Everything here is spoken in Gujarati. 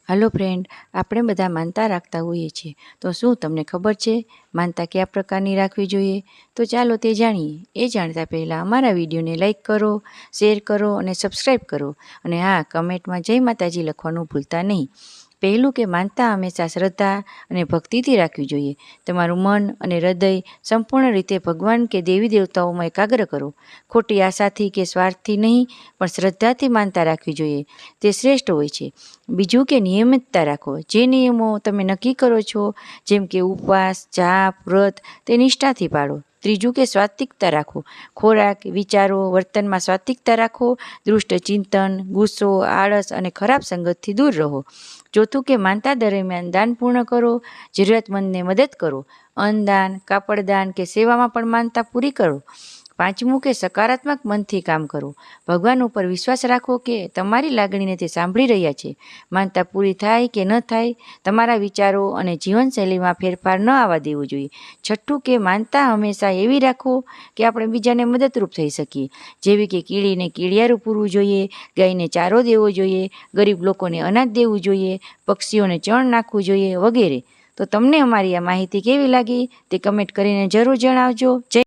હલો ફ્રેન્ડ, આપણે બધા માનતા રાખતા હોઈએ છીએ. તો શું તમને ખબર છે માનતા કયા પ્રકારની રાખવી જોઈએ? તો ચાલો તે જાણીએ. એ જાણતા પહેલાં અમારા વિડીયોને લાઈક કરો, શેર કરો અને સબસ્ક્રાઈબ કરો. અને હા, કમેન્ટમાં જય માતાજી લખવાનું ભૂલતા નહીં. પહેલું કે માનતા હંમેશા શ્રદ્ધા અને ભક્તિથી રાખવી જોઈએ. તમારું મન અને હૃદય સંપૂર્ણ રીતે ભગવાન કે દેવી દેવતાઓમાં એકાગ્ર કરો. ખોટી આશાથી કે સ્વાર્થથી નહીં, પણ શ્રદ્ધાથી માનતા રાખવી જોઈએ. તે શ્રેષ્ઠ હોય છે. બીજું કે નિયમિતતા રાખો. જે નિયમો તમે નક્કી કરો છો, જેમ કે ઉપવાસ, જાપ, વ્રત, તે નિષ્ઠાથી પાડો. ત્રીજું કે સાત્વિકતા રાખો. ખોરાક, વિચારો, વર્તનમાં સાત્વિકતા રાખો. દુષ્ટ ચિંતન, ગુસ્સો, આળસ અને ખરાબ સંગતથી દૂર રહો. ચોથું કે માનતા દરમિયાન દાન પૂર્ણ કરો. જરૂરિયાતમંદને મદદ કરો. અન્નદાન, કાપડદાન કે સેવામાં પણ માનતા પૂરી કરો. પાંચમું કે સકારાત્મક મનથી કામ કરો. ભગવાન ઉપર વિશ્વાસ રાખો કે તમારી લાગણીને તે સાંભળી રહ્યા છે. માનતા પૂરી થાય કે ન થાય, તમારા વિચારો અને જીવનશૈલીમાં ફેરફાર ન આવવા દેવો જોઈએ. છઠ્ઠું કે માનતા હંમેશા એવી રાખો કે આપણે બીજાને મદદરૂપ થઈ શકીએ. જેવી કે કીડીને કીડિયારું પૂરવું જોઈએ, ગાયને ચારો દેવો જોઈએ, ગરીબ લોકોને અનાજ દેવું જોઈએ, પક્ષીઓને ચણ નાખવું જોઈએ વગેરે. તો તમને અમારી આ માહિતી કેવી લાગી તે કમેન્ટ કરીને જરૂર જણાવજો. જય